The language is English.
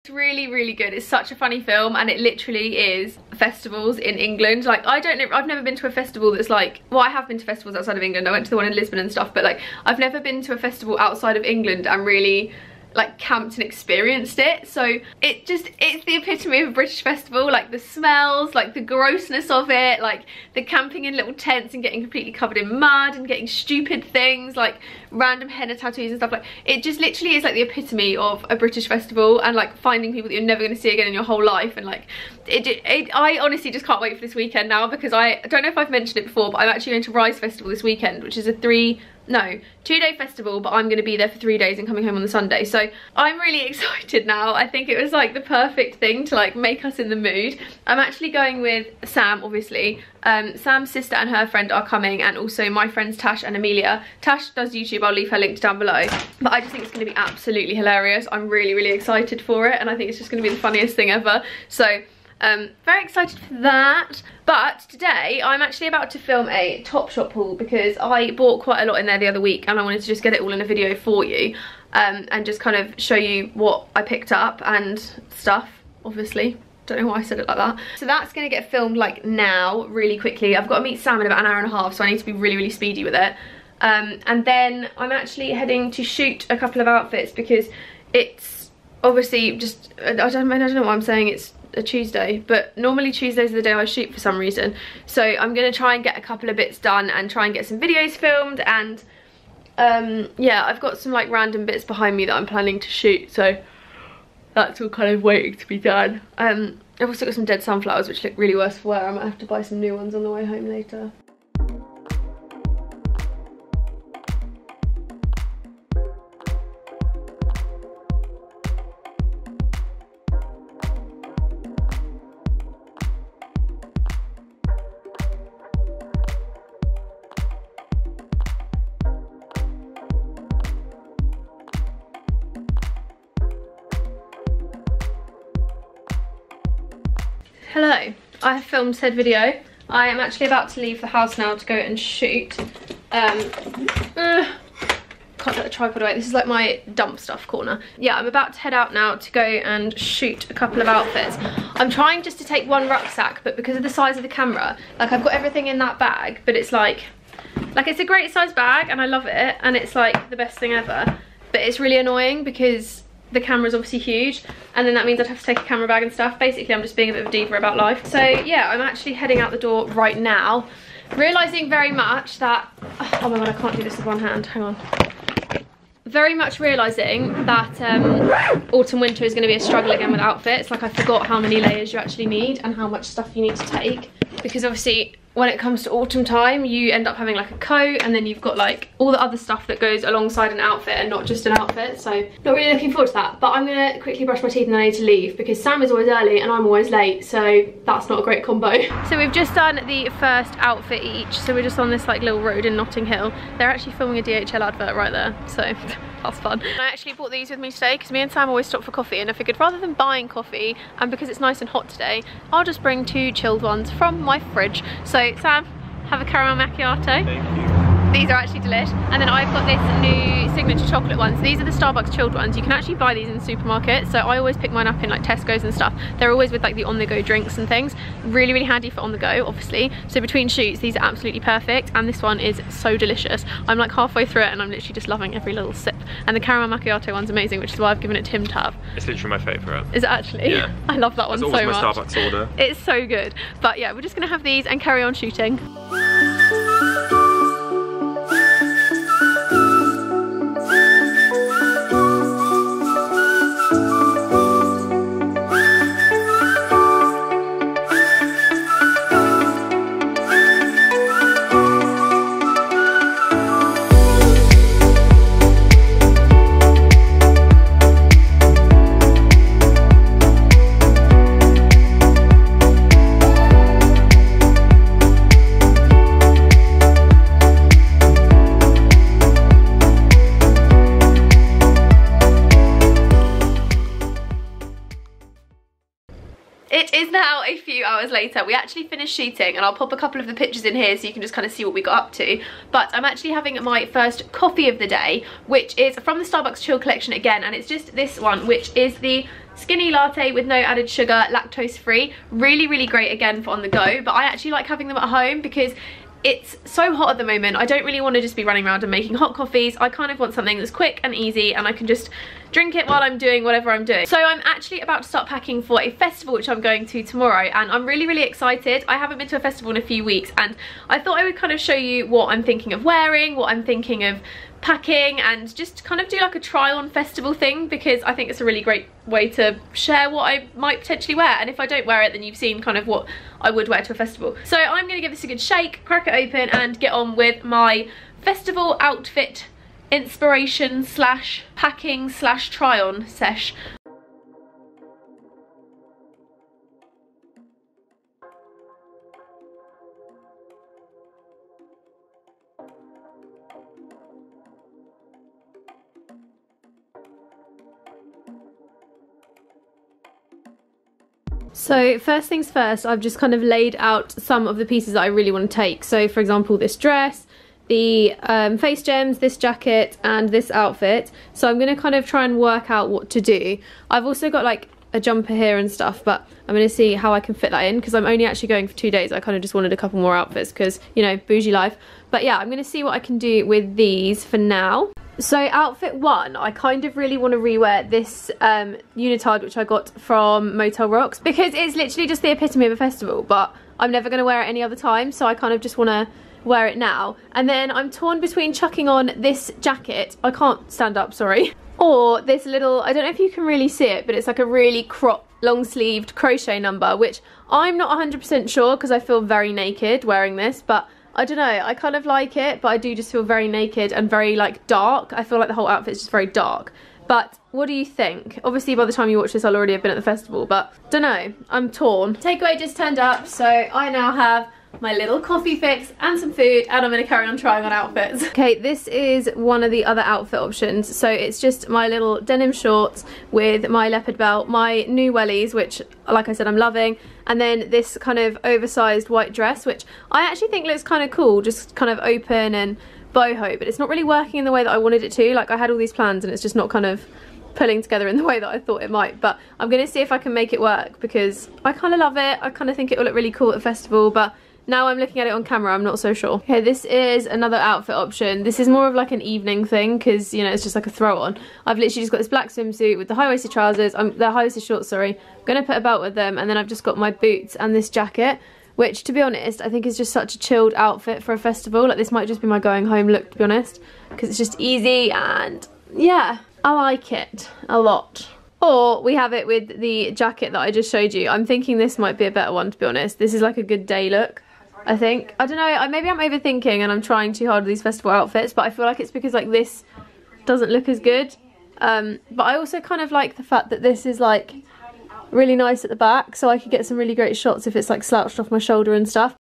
It's really, really good. It's such a funny film, and it literally is festivals in England. Like, I don't know, I've never been to a festival that's like, well, I have been to festivals outside of England. I went to the one in Lisbon and stuff, but like, I've never been to a festival outside of England and really like camped and experienced it. So it's the epitome of a British festival. Like the smells, like the grossness of it, like the camping in little tents and getting completely covered in mud and getting stupid things like random henna tattoos and stuff. Like, it just literally is like the epitome of a British festival, and like finding people that you're never going to see again in your whole life. And like I honestly just can't wait for this weekend now, because I don't know if I've mentioned it before, but I'm actually going to Rise Festival this weekend, which is a 2-day festival, but I'm going to be there for 3 days and coming home on the Sunday. So I'm really excited now. I think it was like the perfect thing to like make us in the mood. I'm actually going with Sam, obviously. Sam's sister and her friend are coming, and also my friends Tash and Amelia. Tash does YouTube, I'll leave her linked down below. But I just think it's going to be absolutely hilarious. I'm really, really excited for it, and I think it's just going to be the funniest thing ever. So very excited for that. But today I'm actually about to film a Topshop haul, because I bought quite a lot in there the other week, and I wanted to just get it all in a video for you, and just kind of show you what I picked up and stuff, obviously. Don't know why I said it like that. So that's going to get filmed like now, really quickly. I've got to meet Sam in about an hour and a half, so I need to be really, really speedy with it. And then I'm actually heading to shoot a couple of outfits, because it's obviously just, I don't know why I'm saying it's a Tuesday, but normally Tuesdays are the day I shoot for some reason. So I'm going to try and get a couple of bits done and try and get some videos filmed, and yeah, I've got some like random bits behind me that I'm planning to shoot, so that's all kind of waiting to be done. I've also got some dead sunflowers which look really worse for wear. I might have to buy some new ones on the way home later. Hello, I have filmed said video. I am actually about to leave the house now to go and shoot. Can't get the tripod away. This is like my dump stuff corner. Yeah, I'm about to head out now to go and shoot a couple of outfits. I'm trying just to take one rucksack, but because of the size of the camera, like I've got everything in that bag, but it's like it's a great size bag and I love it, and it's like the best thing ever. But it's really annoying because the camera's obviously huge, and then that means I'd have to take a camera bag and stuff. Basically, I'm just being a bit of a diva about life. So yeah, I'm actually heading out the door right now, realising very much that, oh my god, I can't do this with one hand, hang on. Very much realising that autumn winter is going to be a struggle again with outfits. Like, I forgot how many layers you actually need and how much stuff you need to take, because obviously when it comes to autumn time you end up having like a coat, and then you've got like all the other stuff that goes alongside an outfit and not just an outfit. So not really looking forward to that. But I'm gonna quickly brush my teeth and then I need to leave, because Sam is always early and I'm always late, so that's not a great combo. So we've just done the first outfit each. So we're just on this like little road in Notting Hill. They're actually filming a DHL advert right there, so that's fun. I actually brought these with me today because me and Sam always stop for coffee, and I figured rather than buying coffee, and because it's nice and hot today, I'll just bring 2 chilled ones from my fridge. So Sam, have a caramel macchiato. Thank you. These are actually delish. And then I've got this new signature chocolate ones. These are the Starbucks chilled ones. You can actually buy these in the supermarket, so I always pick mine up in like Tesco's and stuff. They're always with like the on-the-go drinks and things. Really, really handy for on-the-go, obviously. So between shoots, these are absolutely perfect, and this one is so delicious. I'm like halfway through it and I'm literally just loving every little sip. And the caramel macchiato one's amazing, which is why I've given it to him to have. It's literally my favourite. Is it actually? Yeah. I love that one so much. It's always my Starbucks order. It's so good. But yeah, we're just gonna have these and carry on shooting. It is now a few hours later. We actually finished shooting, and I'll pop a couple of the pictures in here so you can just kind of see what we got up to. But I'm actually having my first coffee of the day, which is from the Starbucks Chill collection again, and it's just this one, which is the skinny latte with no added sugar, lactose free. Really, really great again for on the go, but I actually like having them at home because it's so hot at the moment. I don't really want to just be running around and making hot coffees. I kind of want something that's quick and easy, and I can just drink it while I'm doing whatever I'm doing. So I'm actually about to start packing for a festival which I'm going to tomorrow, and I'm really, really excited. I haven't been to a festival in a few weeks, and I thought I would kind of show you what I'm thinking of wearing, what I'm thinking of packing, and just kind of do like a try on festival thing, because I think it's a really great way to share what I might potentially wear, and if I don't wear it then you've seen kind of what I would wear to a festival. So I'm going to give this a good shake, crack it open, and get on with my festival outfit inspiration slash packing slash try on sesh. So first things first, I've just kind of laid out some of the pieces that I really want to take. So for example, this dress, the face gems, this jacket, and this outfit. So I'm going to kind of try and work out what to do. I've also got like a jumper here and stuff, but I'm going to see how I can fit that in because I'm only actually going for 2 days. I kind of just wanted a couple more outfits because, you know, bougie life. But yeah, I'm going to see what I can do with these for now. So outfit one, I kind of really want to rewear this unitard which I got from Motel Rocks because it's literally just the epitome of a festival, but I'm never going to wear it any other time, so I kind of just want to wear it now. And then I'm torn between chucking on this jacket, I can't stand up, sorry, or this little, I don't know if you can really see it, but it's like a really cropped long sleeved crochet number, which I'm not 100% sure because I feel very naked wearing this, but I don't know, I kind of like it, but I do just feel very naked and very like dark. I feel like the whole outfit's just very dark. But what do you think? Obviously by the time you watch this I'll already have been at the festival, but don't know, I'm torn. Takeaway just turned up, so I now have my little coffee fix and some food, and I'm going to carry on trying on outfits. Okay, this is one of the other outfit options. So it's just my little denim shorts with my leopard belt, my new wellies, which like I said I'm loving, and then this kind of oversized white dress, which I actually think looks kind of cool, just kind of open and boho, but it's not really working in the way that I wanted it to. Like I had all these plans and it's just not kind of pulling together in the way that I thought it might, but I'm going to see if I can make it work because I kind of love it. I kind of think it will look really cool at the festival, but now I'm looking at it on camera, I'm not so sure. Okay, this is another outfit option. This is more of like an evening thing because, you know, it's just like a throw on. I've literally just got this black swimsuit with the high-waisted trousers, the high-waisted shorts, sorry. I'm going to put a belt with them, and then I've just got my boots and this jacket, which to be honest, I think is just such a chilled outfit for a festival. Like this might just be my going home look, to be honest, because it's just easy and yeah, I like it a lot. Or we have it with the jacket that I just showed you. I'm thinking this might be a better one, to be honest. This is like a good day look, I think. I don't know, maybe I'm overthinking and I'm trying too hard with these festival outfits, but I feel like it's because like this doesn't look as good. But I also kind of like the fact that this is like really nice at the back, so I could get some really great shots if it's like slouched off my shoulder and stuff.